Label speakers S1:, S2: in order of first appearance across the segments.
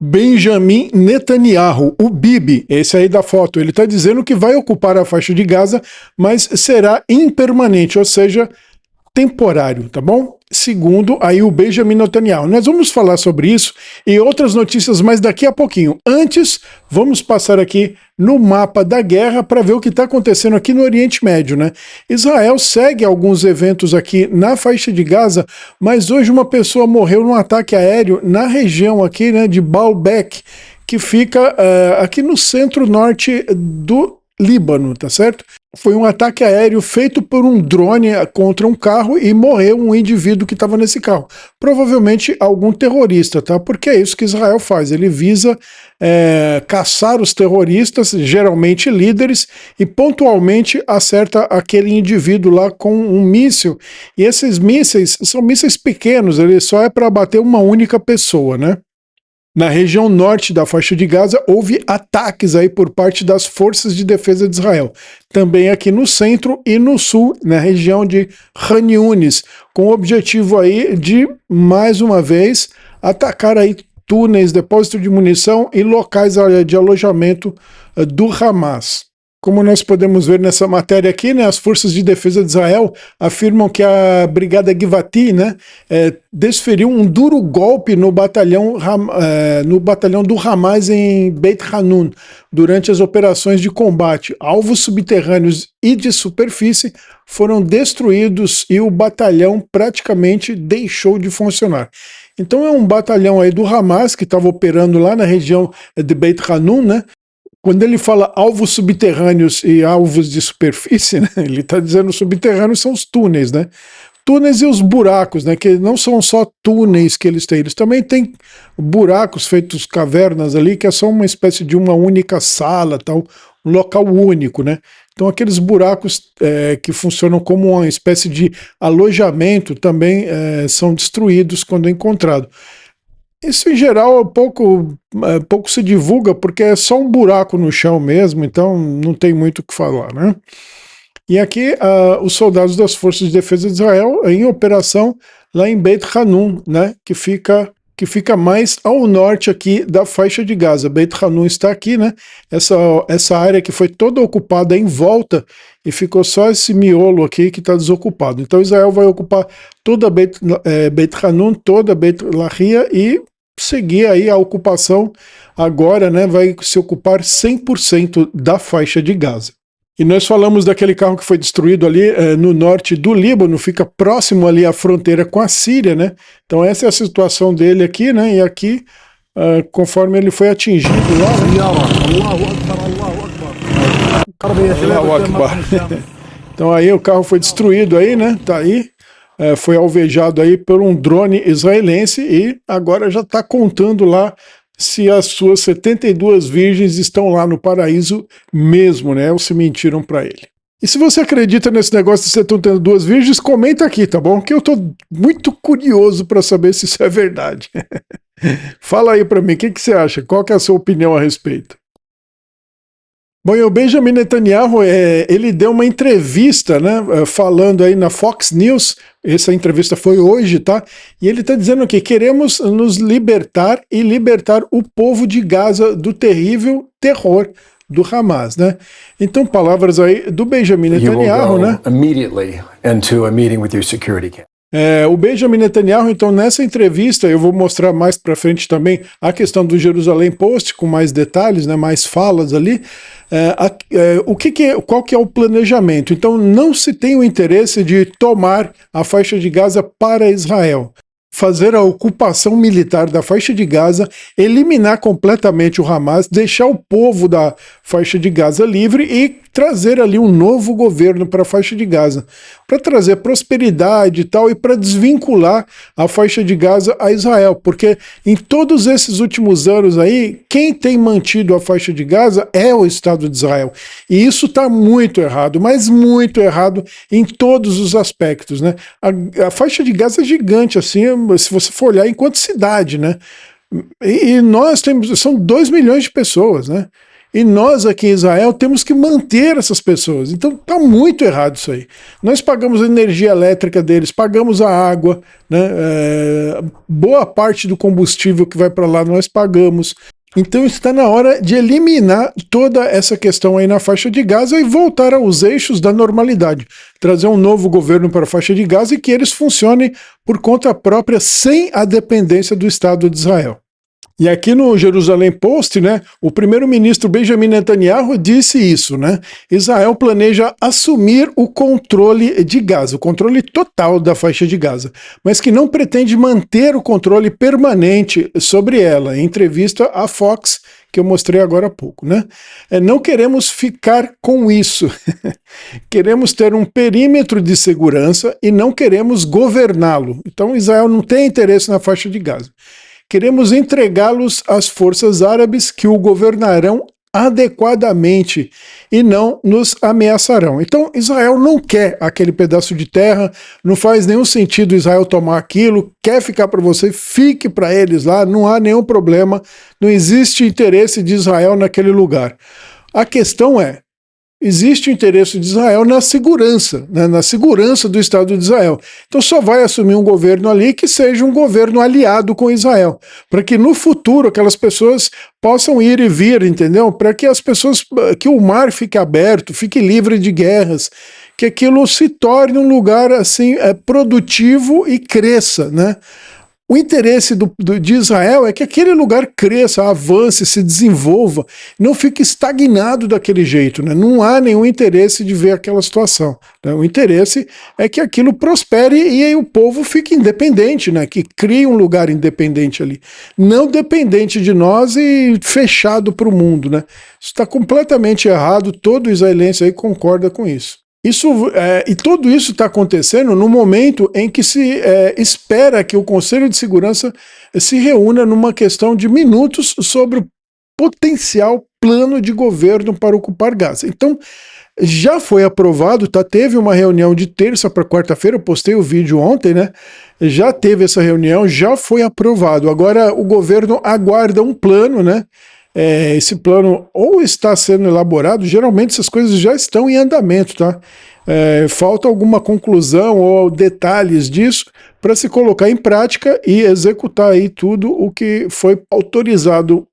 S1: Benjamin Netanyahu, o Bibi, esse aí da foto, ele está dizendo que vai ocupar a faixa de Gaza, mas será impermanente, ou seja, temporário, tá bom? Segundo aí o Benjamin Netanyahu. Nós vamos falar sobre isso e outras notícias mais daqui a pouquinho. Antes, vamos passar aqui no mapa da guerra para ver o que está acontecendo aqui no Oriente Médio, né? Israel segue alguns eventos aqui na faixa de Gaza, mas hoje uma pessoa morreu num ataque aéreo na região aqui, né, de Baalbek, que fica aqui no centro-norte do Líbano, tá certo? Foi um ataque aéreo feito por um drone contra um carro e morreu um indivíduo que estava nesse carro. Provavelmente algum terrorista, tá? Porque é isso que Israel faz. Ele visa caçar os terroristas, geralmente líderes, e pontualmente acerta aquele indivíduo lá com um míssil. E esses mísseis são mísseis pequenos, ele só é para abater uma única pessoa, né? Na região norte da faixa de Gaza, houve ataques aí por parte das forças de defesa de Israel. Também aqui no centro e no sul, na região de Khan Yunis, com o objetivo aí de, mais uma vez, atacar aí túneis, depósito de munição e locais de alojamento do Hamas. Como nós podemos ver nessa matéria aqui, né, as forças de defesa de Israel afirmam que a Brigada Givati, né, desferiu um duro golpe no batalhão do Hamas em Beit Hanun, durante as operações de combate. Alvos subterrâneos e de superfície foram destruídos e o batalhão praticamente deixou de funcionar. Então é um batalhão aí do Hamas que estava operando lá na região de Beit Hanun, né? Quando ele fala alvos subterrâneos e alvos de superfície, né, ele está dizendo subterrâneos são os túneis, né? Túneis e os buracos, né? Que não são só túneis que eles também têm buracos feitos cavernas ali, que é só uma espécie de uma única sala, tal, um local único, né? Então aqueles buracos que funcionam como uma espécie de alojamento também são destruídos quando encontrado. Isso em geral pouco se divulga porque é só um buraco no chão mesmo, então não tem muito o que falar, né? E aqui os soldados das Forças de Defesa de Israel em operação lá em Beit Hanun, né? Que fica mais ao norte aqui da faixa de Gaza. Beit Hanun está aqui, né? Essa área que foi toda ocupada em volta e ficou só esse miolo aqui que está desocupado. Então Israel vai ocupar toda Beit Hanun, toda Beit Lahia e seguir aí a ocupação agora, né, vai se ocupar 100% da faixa de Gaza. E nós falamos daquele carro que foi destruído ali no norte do Líbano, fica próximo ali à fronteira com a Síria, né? Então essa é a situação dele aqui, né? E aqui, conforme ele foi atingido lá, Allahu Akbar. Então aí o carro foi destruído aí, né? Tá aí. Foi alvejado aí por um drone israelense e agora já está contando lá se as suas 72 virgens estão lá no paraíso mesmo, né? Ou se mentiram para ele. E se você acredita nesse negócio de 72 virgens, comenta aqui, tá bom? Que eu tô muito curioso para saber se isso é verdade. Fala aí para mim, o que você acha? Qual que é a sua opinião a respeito? Bom, e o Benjamin Netanyahu, ele deu uma entrevista, né, falando aí na Fox News, essa entrevista foi hoje, tá? E ele está dizendo que queremos nos libertar e libertar o povo de Gaza do terrível terror do Hamas, né? Então, palavras aí do Benjamin Netanyahu, né?
S2: Immediately into a meeting with your security camp.
S1: O Benjamin Netanyahu, então, nessa entrevista, eu vou mostrar mais para frente também a questão do Jerusalém Post, com mais detalhes, né, mais falas ali, qual que é o planejamento? Então, não se tem o interesse de tomar a faixa de Gaza para Israel. Fazer a ocupação militar da faixa de Gaza, eliminar completamente o Hamas, deixar o povo da faixa de Gaza livre e trazer ali um novo governo para a faixa de Gaza, para trazer prosperidade e tal, e para desvincular a faixa de Gaza a Israel, porque em todos esses últimos anos aí, quem tem mantido a faixa de Gaza é o Estado de Israel, e isso está muito errado, mas muito errado em todos os aspectos, né? A faixa de Gaza é gigante, assim, se você for olhar enquanto cidade, né? E nós temos, são 2 milhões de pessoas, né? E nós aqui em Israel temos que manter essas pessoas. Então está muito errado isso aí. Nós pagamos a energia elétrica deles, pagamos a água, né? Boa parte do combustível que vai para lá nós pagamos. Então está na hora de eliminar toda essa questão aí na faixa de Gaza e voltar aos eixos da normalidade. Trazer um novo governo para a faixa de Gaza e que eles funcionem por conta própria, sem a dependência do Estado de Israel. E aqui no Jerusalém Post, né, o primeiro-ministro Benjamin Netanyahu disse isso, né? Israel planeja assumir o controle de Gaza, o controle total da faixa de Gaza, mas que não pretende manter o controle permanente sobre ela. Em entrevista à Fox, que eu mostrei agora há pouco, né? Não queremos ficar com isso. Queremos ter um perímetro de segurança e não queremos governá-lo. Então Israel não tem interesse na faixa de Gaza. Queremos entregá-los às forças árabes que o governarão adequadamente e não nos ameaçarão. Então Israel não quer aquele pedaço de terra, não faz nenhum sentido Israel tomar aquilo, quer ficar para você, fique para eles lá, não há nenhum problema, não existe interesse de Israel naquele lugar. A questão é, existe o interesse de Israel na segurança, né, na segurança do Estado de Israel. Então só vai assumir um governo ali que seja um governo aliado com Israel, para que no futuro aquelas pessoas possam ir e vir, entendeu? Para que as pessoas, que o mar fique aberto, fique livre de guerras, que aquilo se torne um lugar assim produtivo e cresça, né? O interesse de Israel é que aquele lugar cresça, avance, se desenvolva, não fique estagnado daquele jeito, né? Não há nenhum interesse de ver aquela situação, né? O interesse é que aquilo prospere e aí o povo fique independente, né? Que crie um lugar independente ali, não dependente de nós e fechado para o mundo, né? Isso está completamente errado, todo israelense aí concorda com isso. E tudo isso está acontecendo no momento em que se espera que o Conselho de Segurança se reúna numa questão de minutos sobre o potencial plano de governo para ocupar Gaza. Então, já foi aprovado, tá? Teve uma reunião de terça para quarta-feira, eu postei o vídeo ontem, né? Já teve essa reunião, já foi aprovado. Agora o governo aguarda um plano, né? Esse plano ou está sendo elaborado, geralmente essas coisas já estão em andamento, tá? Falta alguma conclusão ou detalhes disso para se colocar em prática e executar aí tudo o que foi autorizado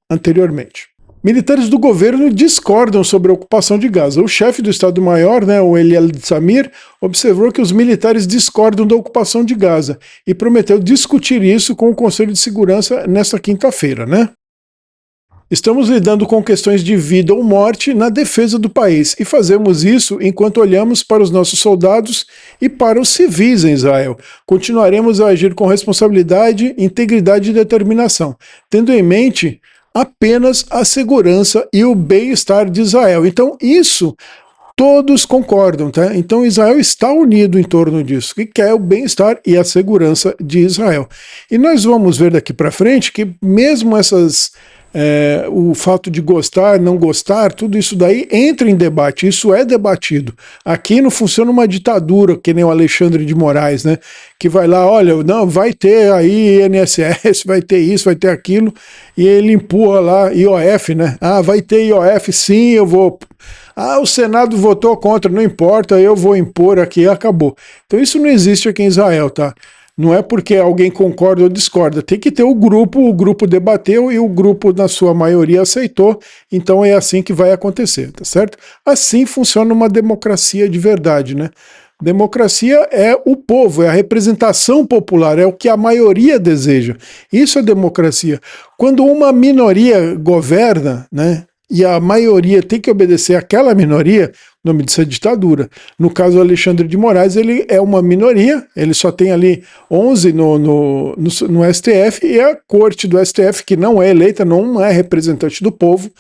S1: anteriormente. Militares do governo discordam sobre a ocupação de Gaza. O chefe do Estado-Maior, né, o Eliel Samir, observou que os militares discordam da ocupação de Gaza e prometeu discutir isso com o Conselho de Segurança nesta quinta-feira, né? Estamos lidando com questões de vida ou morte na defesa do país e fazemos isso enquanto olhamos para os nossos soldados e para os civis em Israel. Continuaremos a agir com responsabilidade, integridade e determinação, tendo em mente apenas a segurança e o bem-estar de Israel. Então isso todos concordam, tá? Então Israel está unido em torno disso, que quer o bem-estar e a segurança de Israel. E nós vamos ver daqui para frente que mesmo o fato de gostar, não gostar, tudo isso daí entra em debate, isso é debatido. Aqui não funciona uma ditadura, que nem o Alexandre de Moraes, né? Que vai lá, olha, não, vai ter aí INSS, vai ter isso, vai ter aquilo, e ele empurra lá IOF, né? Ah, vai ter IOF, sim, eu vou... Ah, o Senado votou contra, não importa, eu vou impor aqui, acabou. Então isso não existe aqui em Israel, tá? Não é porque alguém concorda ou discorda, tem que ter o grupo debateu e o grupo, na sua maioria, aceitou, então é assim que vai acontecer, tá certo? Assim funciona uma democracia de verdade, né? Democracia é o povo, é a representação popular, é o que a maioria deseja. Isso é democracia. Quando uma minoria governa, né, e a maioria tem que obedecer àquela minoria, o nome disso é ditadura. No caso do Alexandre de Moraes, ele é uma minoria, ele só tem ali 11 no STF, e a corte do STF, que não é eleita, não é representante do povo,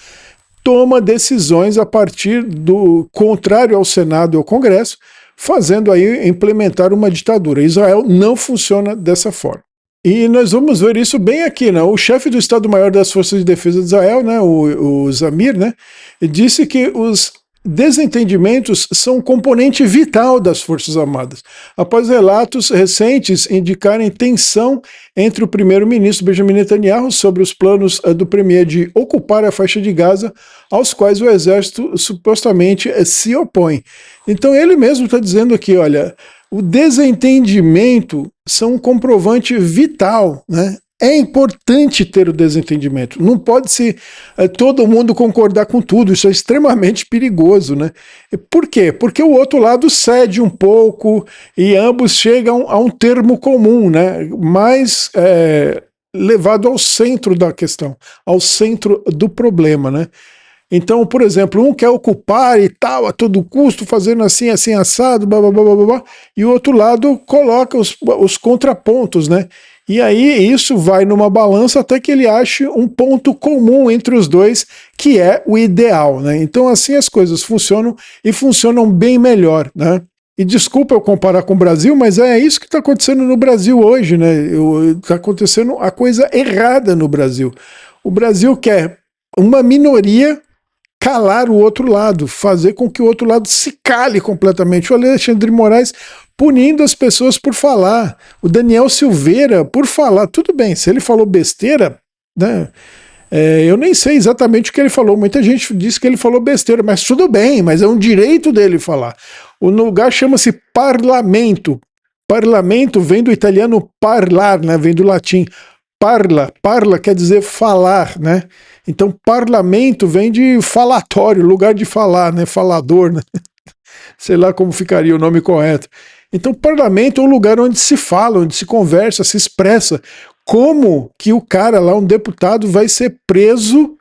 S1: toma decisões a partir do contrário ao Senado e ao Congresso, fazendo aí implementar uma ditadura. Israel não funciona dessa forma. E nós vamos ver isso bem aqui, né? O chefe do Estado-Maior das Forças de Defesa de Israel, né, o Zamir, né, disse que os desentendimentos são um componente vital das Forças Armadas, após relatos recentes indicarem tensão entre o primeiro-ministro Benjamin Netanyahu sobre os planos do premier de ocupar a faixa de Gaza, aos quais o exército supostamente se opõe. Então ele mesmo está dizendo aqui, olha, o desentendimento são um comprovante vital, né? É importante ter o desentendimento. Não pode ser todo mundo concordar com tudo. Isso é extremamente perigoso, né? Por quê? Porque o outro lado cede um pouco e ambos chegam a um termo comum, né? Mais levado ao centro da questão, ao centro do problema, né? Então, por exemplo, um quer ocupar e tal, a todo custo, fazendo assim, assim, assado, blá, blá, blá, blá, blá, e o outro lado coloca os contrapontos, né? E aí isso vai numa balança até que ele ache um ponto comum entre os dois, que é o ideal, né? Então assim as coisas funcionam e funcionam bem melhor, né? E desculpa eu comparar com o Brasil, mas é isso que está acontecendo no Brasil hoje, né? Está acontecendo a coisa errada no Brasil. O Brasil quer uma minoria calar o outro lado, fazer com que o outro lado se cale completamente. O Alexandre de Moraes punindo as pessoas por falar, o Daniel Silveira por falar. Tudo bem, se ele falou besteira, né? Eu nem sei exatamente o que ele falou, muita gente disse que ele falou besteira, mas tudo bem, mas é um direito dele falar. O lugar chama-se parlamento. Parlamento vem do italiano parlar, né? Vem do latim. Parla quer dizer falar, né? Então parlamento vem de falatório, lugar de falar, né? Falador, né? Sei lá como ficaria o nome correto. Então parlamento é um lugar onde se fala, onde se conversa, se expressa. Como que o cara lá, um deputado, vai ser preso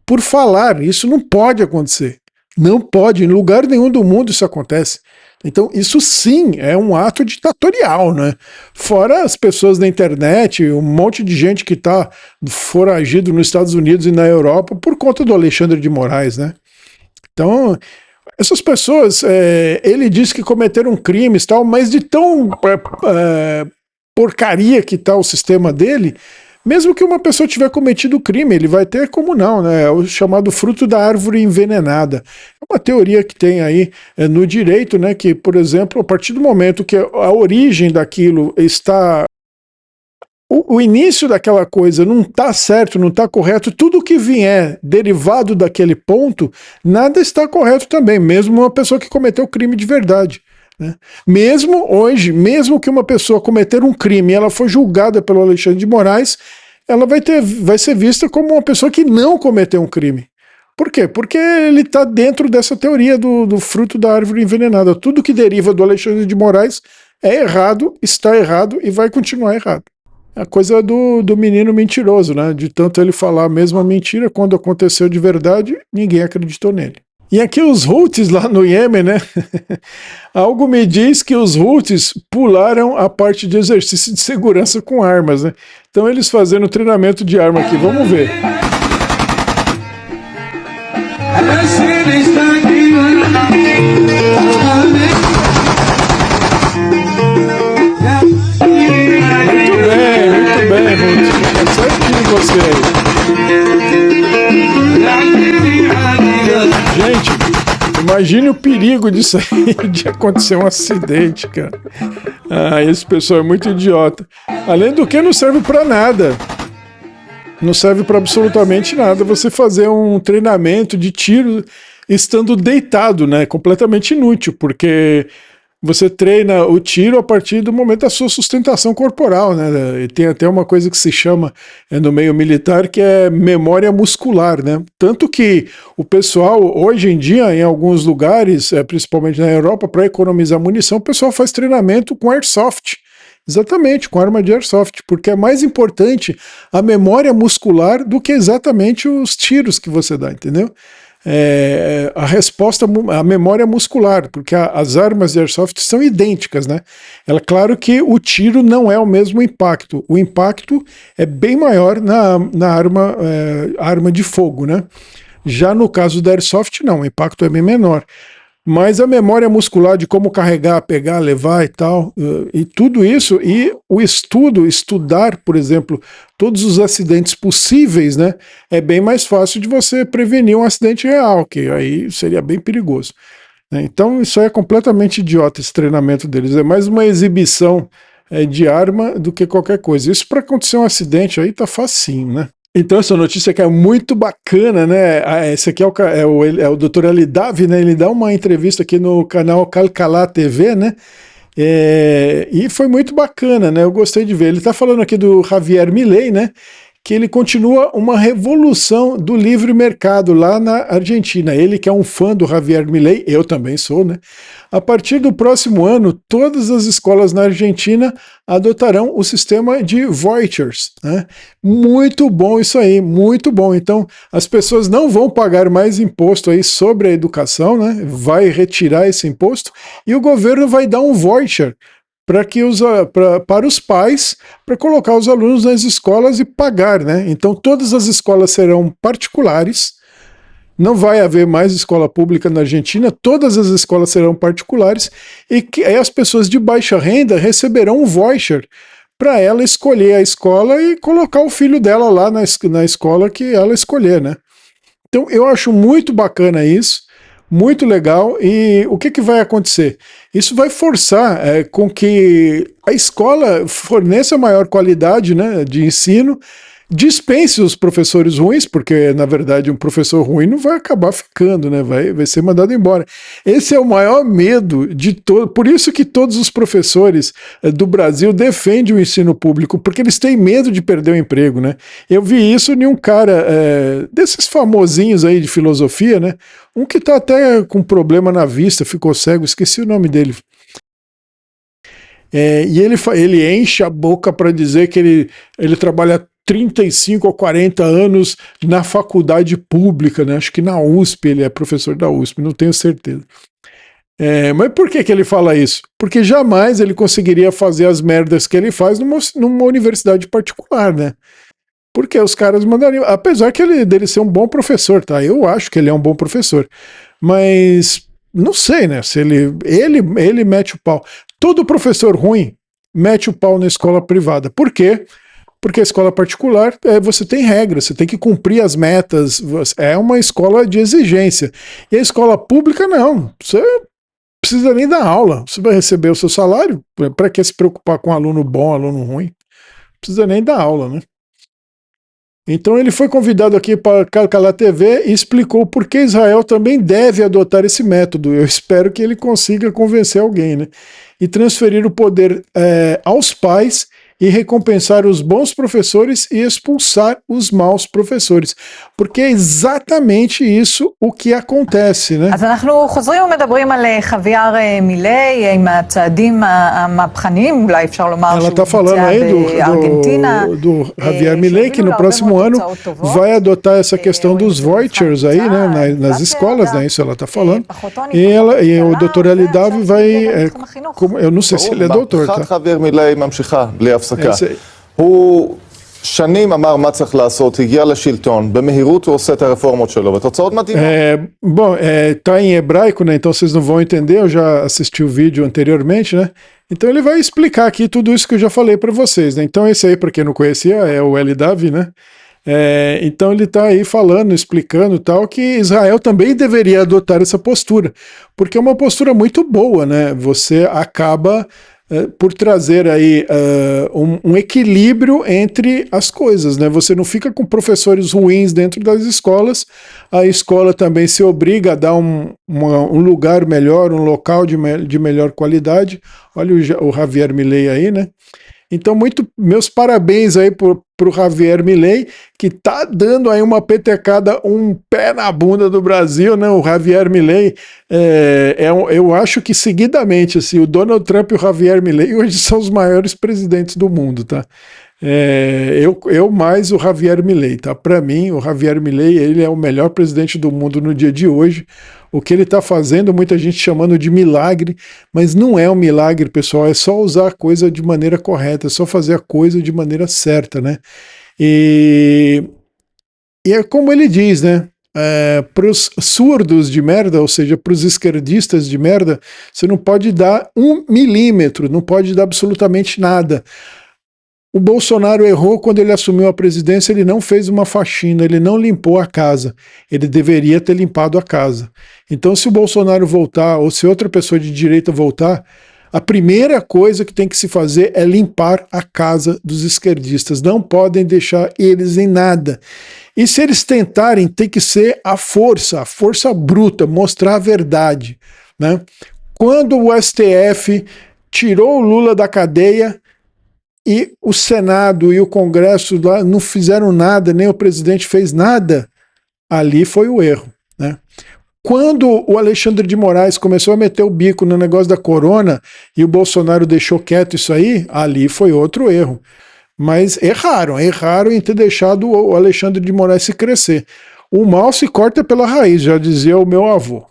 S1: por falar? Isso não pode acontecer. Não pode, em lugar nenhum do mundo isso acontece. Então isso sim é um ato ditatorial, né? Fora as pessoas da internet, um monte de gente que está foragido nos Estados Unidos e na Europa por conta do Alexandre de Moraes, né? Então essas pessoas, ele diz que cometeram crimes e tal, mas de tão porcaria que está o sistema dele, mesmo que uma pessoa tiver cometido crime, ele vai ter como não, né? É o chamado fruto da árvore envenenada. É uma teoria que tem aí no direito, né? Que, por exemplo, a partir do momento que a origem daquilo está... O início daquela coisa não está certo, não está correto, tudo que vier derivado daquele ponto, nada está correto também, mesmo uma pessoa que cometeu crime de verdade. Né? Mesmo hoje, mesmo que uma pessoa cometer um crime e ela for julgada pelo Alexandre de Moraes, ela vai ser vista como uma pessoa que não cometeu um crime. Por quê? Porque ele está dentro dessa teoria do fruto da árvore envenenada. Tudo que deriva do Alexandre de Moraes é errado, está errado e vai continuar errado. A coisa do menino mentiroso, né? De tanto ele falar a mesma mentira, quando aconteceu de verdade, ninguém acreditou nele. E aqui os Houthis lá no Iêmen, né? Algo me diz que os Houthis pularam a parte de exercício de segurança com armas, né? Então eles fazendo treinamento de arma aqui, vamos ver. Muito bem, Houthis. Certinho você aí. Gente, imagine o perigo disso aí, de acontecer um acidente, cara. Esse pessoal é muito idiota. Além do que, não serve pra nada. Não serve pra absolutamente nada você fazer um treinamento de tiro estando deitado, né? Completamente inútil, porque você treina o tiro a partir do momento da sua sustentação corporal, né? E tem até uma coisa que se chama no meio militar que é memória muscular, né? Tanto que o pessoal, hoje em dia, em alguns lugares, principalmente na Europa, para economizar munição, o pessoal faz treinamento com airsoft. Exatamente, com arma de airsoft, porque é mais importante a memória muscular do que exatamente os tiros que você dá, entendeu? A resposta, a memória muscular, porque as armas de airsoft são idênticas, né? Claro que o tiro não é o mesmo impacto. O impacto é bem maior na arma de fogo, né? Já no caso da airsoft, não, o impacto é bem menor. mas a memória muscular de como carregar, pegar, levar e tal, e tudo isso, e o estudar, por exemplo, todos os acidentes possíveis, né, é bem mais fácil de você prevenir um acidente real, que aí seria bem perigoso. Então isso é completamente idiota, esse treinamento deles, é mais uma exibição de arma do que qualquer coisa. Isso para acontecer um acidente aí tá facinho, né? Então essa notícia aqui é muito bacana, né? Esse aqui é o Dr. Alidavi, né? Ele dá uma entrevista aqui no canal Calcalá TV, né? E foi muito bacana, né? Eu gostei de ver. Ele está falando aqui do Javier Milei, né? Que ele continua uma revolução do livre mercado lá na Argentina. Ele que é um fã do Javier Milei, eu também sou, né? A partir do próximo ano, todas as escolas na Argentina adotarão o sistema de vouchers, né? Muito bom isso aí, muito bom. Então, as pessoas não vão pagar mais imposto aí sobre a educação, né? Vai retirar esse imposto e o governo vai dar um voucher para os pais, para colocar os alunos nas escolas e pagar, né? Então todas as escolas serão particulares, não vai haver mais escola pública na Argentina, todas as escolas serão particulares, e aí as pessoas de baixa renda receberão um voucher para ela escolher a escola e colocar o filho dela lá na escola que ela escolher, né? Então eu acho muito bacana isso, muito legal. E o que vai acontecer? Isso vai forçar com que a escola forneça maior qualidade, né, de ensino, dispense os professores ruins, porque na verdade um professor ruim não vai acabar ficando, né, vai ser mandado embora. Esse é o maior medo de todo, por isso que todos os professores do Brasil defendem o ensino público, porque eles têm medo de perder o emprego, né. Eu vi isso em um cara desses famosinhos aí de filosofia, né, um que tá até com problema na vista, ficou cego, esqueci o nome dele. E ele enche a boca para dizer que ele trabalha 35 ou 40 anos na faculdade pública, né? Acho que na USP, ele é professor da USP, não tenho certeza. Mas por que ele fala isso? Porque jamais ele conseguiria fazer as merdas que ele faz numa universidade particular, né? Porque os caras mandariam, apesar dele ser um bom professor, tá? Eu acho que ele é um bom professor, mas não sei, né? Se ele mete o pau. Todo professor ruim mete o pau na escola privada. Por quê? Porque a escola particular, você tem regras, você tem que cumprir as metas, é uma escola de exigência. E a escola pública, não. Você precisa nem dar aula, você vai receber o seu salário, para que se preocupar com aluno bom, aluno ruim? Não precisa nem dar aula, né? Então ele foi convidado aqui para Calcalá TV e explicou por que Israel também deve adotar esse método. Eu espero que ele consiga convencer alguém, né? E transferir o poder aos pais e recompensar os bons professores e expulsar os maus professores. Porque é exatamente isso o que acontece, né?
S3: אז אנחנו חוזרים ומדברים על חוויאר מילי עם הצעדים המהפכניים, אולי אפשר לומר
S1: Ela está falando aí do Javier Milei, que no próximo ano vai adotar essa questão dos vouchers aí, né, nas escolas, né, isso ela está falando. E o Dr. Alidavi vai, eu não sei se ele é doutor, tá?
S4: חוויאר מילי ממשיכה בלי הפסקה. הוא שנים אמר מה צריך לעשות, הגיע לשלטון, במהירות הוא עושה את הרפורמות שלו, ותוצאות מדהימות.
S1: Bom, tá em hebraico, né, então vocês não vão entender, eu já assisti o vídeo anteriormente, né, então ele vai explicar aqui tudo isso que eu já falei para vocês, né, então esse aí, para quem não conhecia, é o Alidavi, né, então ele está aí falando, explicando tal, que Israel também deveria adotar essa postura, porque é uma postura muito boa, né, você acaba por trazer aí um equilíbrio entre as coisas, né? Você não fica com professores ruins dentro das escolas, a escola também se obriga a dar um lugar melhor, um local de melhor qualidade. Olha o Javier Milei aí, né? Então, meus parabéns aí pro Javier Milei, que tá dando aí uma petecada, um pé na bunda do Brasil, né? O Javier Milei, eu acho que seguidamente, assim, o Donald Trump e o Javier Milei hoje são os maiores presidentes do mundo, tá? Eu mais o Javier Milei, tá? Para mim, o Javier Milei, ele é o melhor presidente do mundo no dia de hoje. O que ele está fazendo, muita gente chamando de milagre, mas não é um milagre, pessoal, é só usar a coisa de maneira correta, é só fazer a coisa de maneira certa, né? E é como ele diz, né? para os surdos de merda, ou seja, para os esquerdistas de merda, você não pode dar 1 milímetro, não pode dar absolutamente nada. O Bolsonaro errou quando ele assumiu a presidência, ele não fez uma faxina, ele não limpou a casa. Ele deveria ter limpado a casa. Então, se o Bolsonaro voltar, ou se outra pessoa de direita voltar, a primeira coisa que tem que se fazer é limpar a casa dos esquerdistas. Não podem deixar eles em nada. E se eles tentarem, tem que ser a força bruta, mostrar a verdade, né? Quando o STF tirou o Lula da cadeia, e o Senado e o Congresso lá não fizeram nada, nem o presidente fez nada, ali foi o erro, né? Quando o Alexandre de Moraes começou a meter o bico no negócio da corona e o Bolsonaro deixou quieto isso aí, ali foi outro erro. Mas erraram em ter deixado o Alexandre de Moraes se crescer. O mal se corta pela raiz, já dizia o meu avô.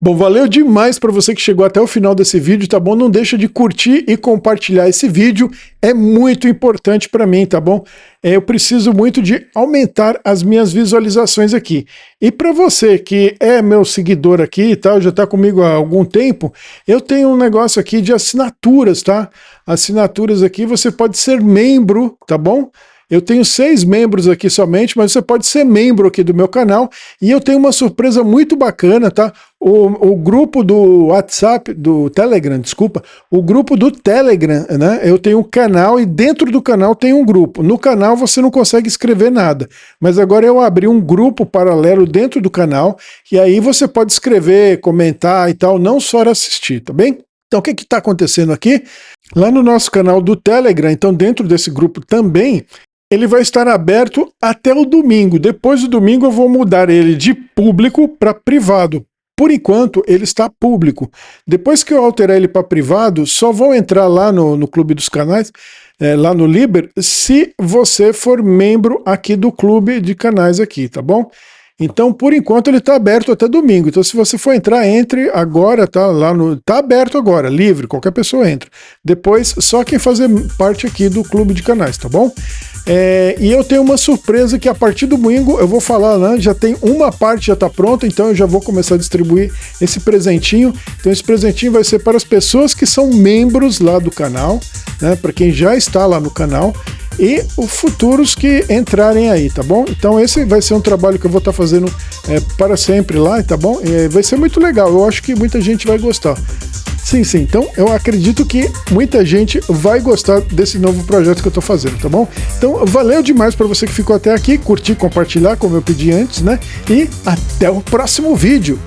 S1: Bom, valeu demais para você que chegou até o final desse vídeo, tá bom? Não deixa de curtir e compartilhar esse vídeo, é muito importante para mim, tá bom? Eu preciso muito de aumentar as minhas visualizações aqui. E para você que é meu seguidor aqui e tal, já tá comigo há algum tempo, eu tenho um negócio aqui de assinaturas, tá? Assinaturas aqui, você pode ser membro, tá bom? Eu tenho 6 membros aqui somente, mas você pode ser membro aqui do meu canal e eu tenho uma surpresa muito bacana, tá? O grupo do WhatsApp, do Telegram, desculpa, o grupo do Telegram, né? Eu tenho um canal e dentro do canal tem um grupo. No canal você não consegue escrever nada, mas agora eu abri um grupo paralelo dentro do canal e aí você pode escrever, comentar e tal, não só assistir, tá bem? Então o que está acontecendo aqui? Lá no nosso canal do Telegram, então dentro desse grupo também, ele vai estar aberto até o domingo. Depois do domingo eu vou mudar ele de público para privado. Por enquanto ele está público. Depois que eu alterar ele para privado, só vão entrar lá no Clube dos Canais, lá no Liber, se você for membro aqui do Clube de Canais aqui, tá bom? Então, por enquanto, ele está aberto até domingo. Então, se você for entrar, entre agora, tá? Tá aberto agora, livre, qualquer pessoa entra. Depois, só quem fazer parte aqui do Clube de Canais, tá bom? E eu tenho uma surpresa que a partir do domingo eu vou falar, né? Já tem uma parte, já está pronta, então eu já vou começar a distribuir esse presentinho. Então, esse presentinho vai ser para as pessoas que são membros lá do canal, né? Para quem já está lá no canal. E os futuros que entrarem aí, tá bom? Então esse vai ser um trabalho que eu vou estar fazendo para sempre lá, tá bom? Vai ser muito legal, eu acho que muita gente vai gostar. Sim, então eu acredito que muita gente vai gostar desse novo projeto que eu tô fazendo, tá bom? Então valeu demais para você que ficou até aqui, curtir, compartilhar, como eu pedi antes, né? E até o próximo vídeo!